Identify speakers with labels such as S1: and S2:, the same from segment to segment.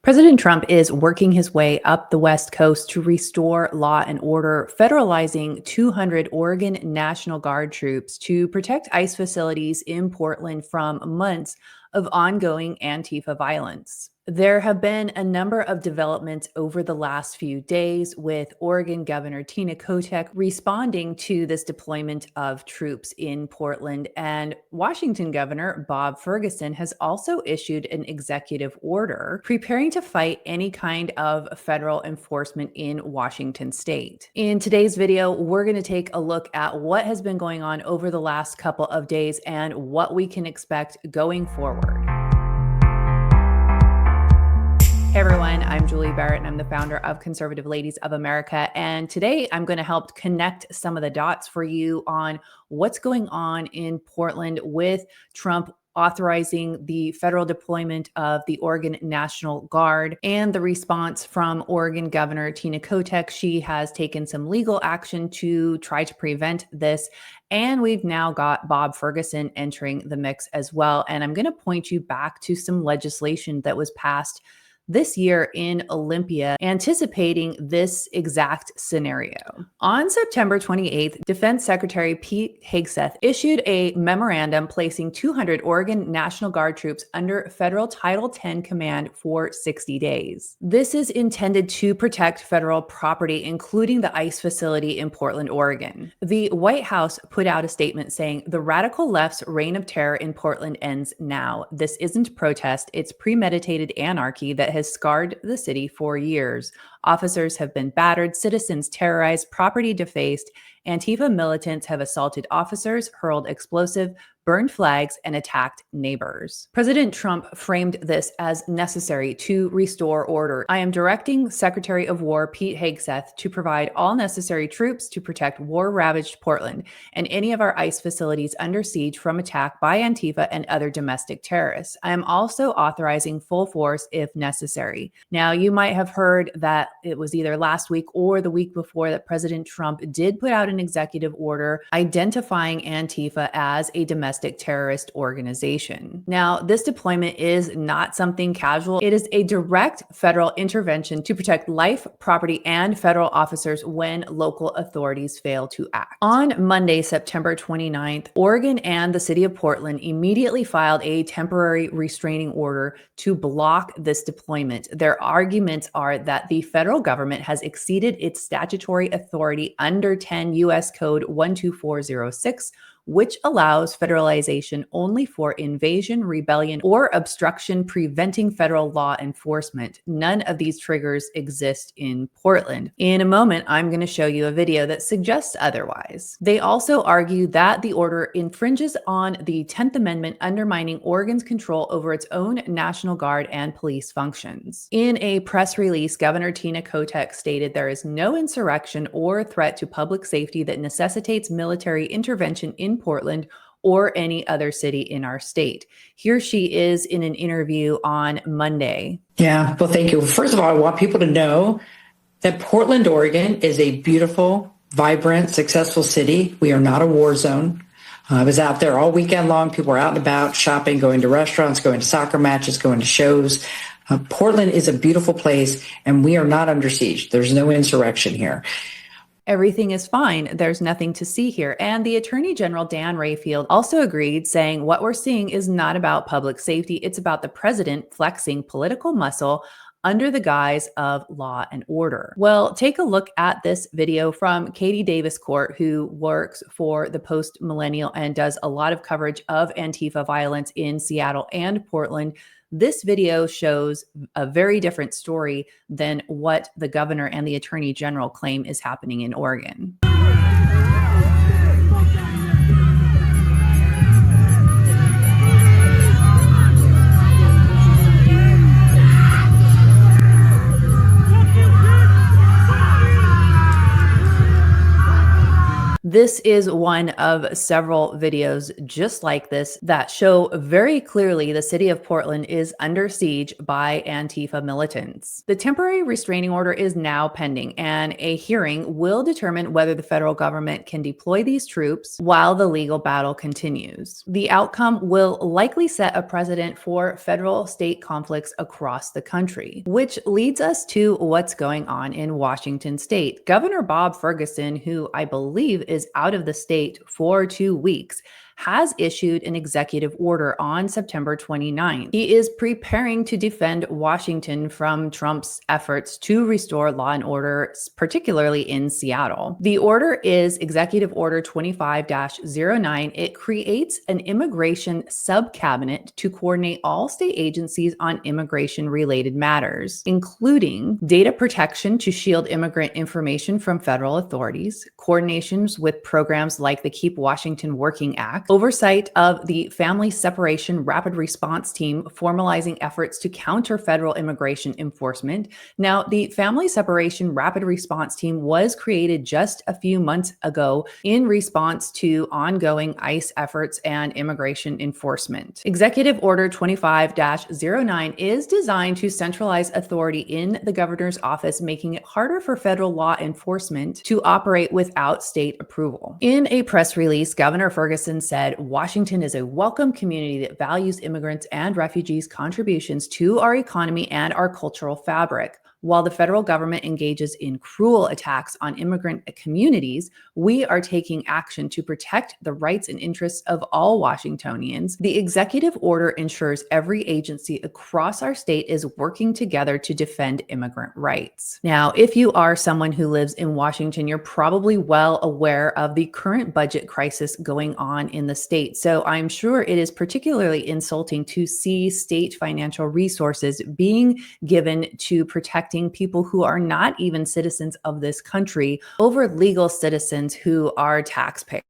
S1: President Trump is working his way up the West Coast to restore law and order, federalizing 200 Oregon National Guard troops to protect ICE facilities in Portland from months of ongoing Antifa violence. There have been a number of developments over the last few days, with Oregon Governor Kotek responding to this deployment of troops in Portland, and Washington Governor Bob Ferguson has also issued an executive order preparing to fight any kind of federal enforcement in Washington state. In today's video, we're going to take a look at what has been going on over the last couple of days and what we can expect going forward. Hey everyone, I'm Julie Barrett and I'm the founder of Conservative Ladies of America. And today I'm going to help connect some of the dots for you on what's going on in Portland with Trump authorizing the federal deployment of the Oregon National Guard and the response from Oregon Governor Kotek. She has taken some legal action to try to prevent this. And we've now got Bob Ferguson entering the mix as well. And I'm going to point you back to some legislation that was passed this year in Olympia, anticipating this exact scenario. On September 28th, Defense Secretary Pete Hegseth issued a memorandum placing 200 Oregon National Guard troops under federal Title X command for 60 days. This is intended to protect federal property, including the ICE facility in Portland, Oregon. The White House put out a statement saying, "The radical left's reign of terror in Portland ends now. This isn't protest, it's premeditated anarchy that has scarred the city for years. Officers have been battered, citizens terrorized, property defaced. Antifa militants have assaulted officers, hurled explosive, burned flags, and attacked neighbors." President Trump framed this as necessary to restore order. "I am directing Secretary of War Pete Hegseth to provide all necessary troops to protect war-ravaged Portland and any of our ICE facilities under siege from attack by Antifa and other domestic terrorists. I am also authorizing full force if necessary." Now, you might have heard that it was either last week or the week before that President Trump did put out an executive order identifying Antifa as a domestic terrorist organization. Now, this deployment is not something casual. It is a direct federal intervention to protect life, property, and federal officers when local authorities fail to act. On Monday, September 29th, Oregon and the city of Portland immediately filed a temporary restraining order to block this deployment. Their arguments are that the federal government has exceeded its statutory authority under 10 U.S. Code 12406, which allows federalization only for invasion, rebellion, or obstruction preventing federal law enforcement. None of these triggers exist in Portland. In a moment, I'm going to show you a video that suggests otherwise. They also argue that the order infringes on the 10th Amendment, undermining Oregon's control over its own National Guard and police functions. In a press release, Governor Kotek stated there is no insurrection or threat to public safety that necessitates military intervention in Portland or any other city in our state. Here she is in an interview on Monday.
S2: Yeah, well, thank you. First of all, I want people to know that Portland, Oregon is a beautiful, vibrant, successful city. We are not a war zone. I was out there all weekend long. People were out and about, shopping, going to restaurants, going to soccer matches, going to shows. Portland is a beautiful place, and we are not under siege. There's no insurrection here.
S1: Everything is fine. There's nothing to see here. And the Attorney General, Dan Rayfield, also agreed, saying what we're seeing is not about public safety. It's about the president flexing political muscle under the guise of law and order. Well, take a look at this video from Katie Davis Court, who works for the Post Millennial and does a lot of coverage of Antifa violence in Seattle and Portland. This video shows a very different story than what the governor and the attorney general claim is happening in Oregon. This is one of several videos just like this that show very clearly the city of Portland is under siege by Antifa militants. The temporary restraining order is now pending, and a hearing will determine whether the federal government can deploy these troops while the legal battle continues. The outcome will likely set a precedent for federal-state conflicts across the country, which leads us to what's going on in Washington state. Governor Bob Ferguson, who I believe is out of the state for 2 weeks, has issued an executive order on September 29th. He is preparing to defend Washington from Trump's efforts to restore law and order, particularly in Seattle. The order is Executive Order 25-09. It creates an immigration sub-cabinet to coordinate all state agencies on immigration-related matters, including data protection to shield immigrant information from federal authorities, coordinations with programs like the Keep Washington Working Act, oversight of the Family Separation Rapid Response Team, formalizing efforts to counter federal immigration enforcement. Now, the Family Separation Rapid Response Team was created just a few months ago in response to ongoing ICE efforts and immigration enforcement. Executive Order 25-09 is designed to centralize authority in the governor's office, making it harder for federal law enforcement to operate without state approval. In a press release, Governor Ferguson said, Washington is a welcome community that values immigrants and refugees' contributions to our economy and our cultural fabric. While the federal government engages in cruel attacks on immigrant communities, we are taking action to protect the rights and interests of all Washingtonians. The executive order ensures every agency across our state is working together to defend immigrant rights. Now, if you are someone who lives in Washington, you're probably well aware of the current budget crisis going on in the state. So I'm sure it is particularly insulting to see state financial resources being given to protect people who are not even citizens of this country over legal citizens who are taxpayers.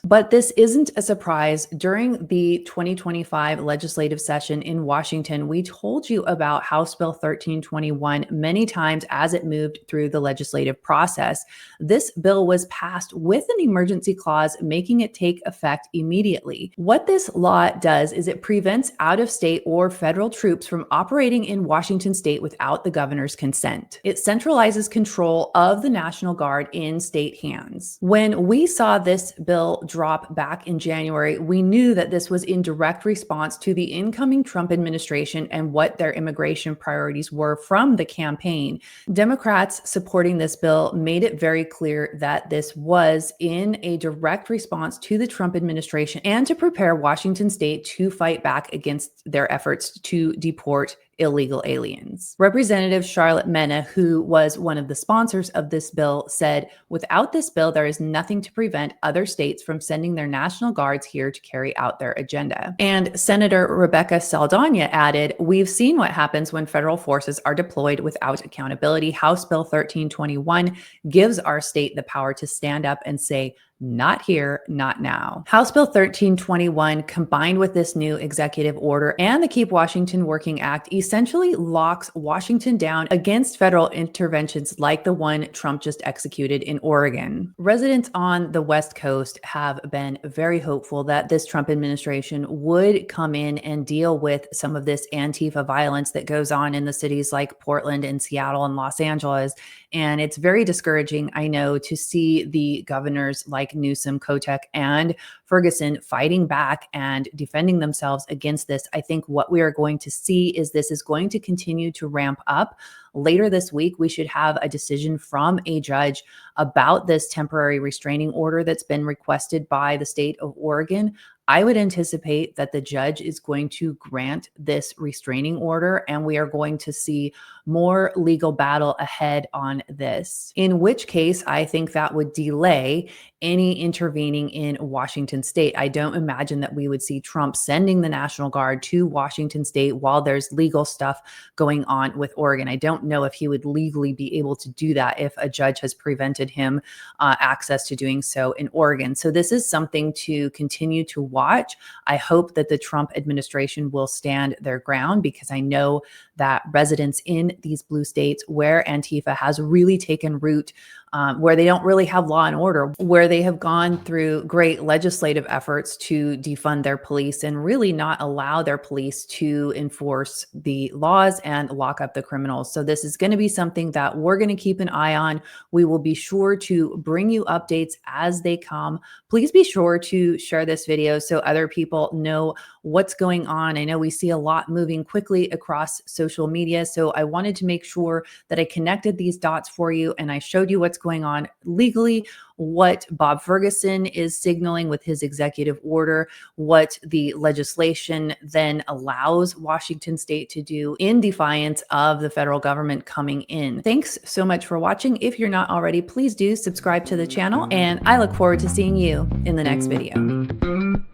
S1: But this isn't a surprise. During the 2025 legislative session in Washington, we told you about House Bill 1321 many times as it moved through the legislative process. This bill was passed with an emergency clause, making it take effect immediately. What this law does is it prevents out-of-state or federal troops from operating in Washington state without the governor's consent. It centralizes control of the National Guard in state hands. When we saw this bill drop back in January, we knew that this was in direct response to the incoming Trump administration and what their immigration priorities were from the campaign. Democrats supporting this bill made it very clear that this was in a direct response to the Trump administration and to prepare Washington state to fight back against their efforts to deport illegal aliens. Representative Charlotte Mena, who was one of the sponsors of this bill, said, "Without this bill, there is nothing to prevent other states from sending their National Guards here to carry out their agenda." And Senator Rebecca Saldana added, "We've seen what happens when federal forces are deployed without accountability. House Bill 1321 gives our state the power to stand up and say, 'Not here, not now.'" House Bill 1321, combined with this new executive order and the Keep Washington Working Act, essentially locks Washington down against federal interventions like the one Trump just executed in Oregon. Residents on the West Coast have been very hopeful that this Trump administration would come in and deal with some of this Antifa violence that goes on in the cities like Portland and Seattle and Los Angeles. And it's very discouraging, I know, to see the governors like Newsom, Kotek, and Ferguson fighting back and defending themselves against this. I think what we are going to see is this is going to continue to ramp up. Later this week, we should have a decision from a judge about this temporary restraining order that's been requested by the state of Oregon. I would anticipate that the judge is going to grant this restraining order, and we are going to see more legal battle ahead on this, in which case I think that would delay any intervening in Washington state. I don't imagine that we would see Trump sending the National Guard to Washington state while there's legal stuff going on with Oregon. I don't know if he would legally be able to do that if a judge has prevented him access to doing so in Oregon. So this is something to continue to watch. I hope that the Trump administration will stand their ground, because I know that residents in these blue states where Antifa has really taken root where they don't really have law and order, where they have gone through great legislative efforts to defund their police and really not allow their police to enforce the laws and lock up the criminals. So this is going to be something that we're going to keep an eye on. We will be sure to bring you updates as they come. Please be sure to share this video so other people know what's going on. I know we see a lot moving quickly across social media, so I wanted to make sure that I connected these dots for you and I showed you what's going on legally, what Bob Ferguson is signaling with his executive order, what the legislation then allows Washington state to do in defiance of the federal government coming in. Thanks so much for watching. If you're not already, please do subscribe to the channel, and I look forward to seeing you in the next video.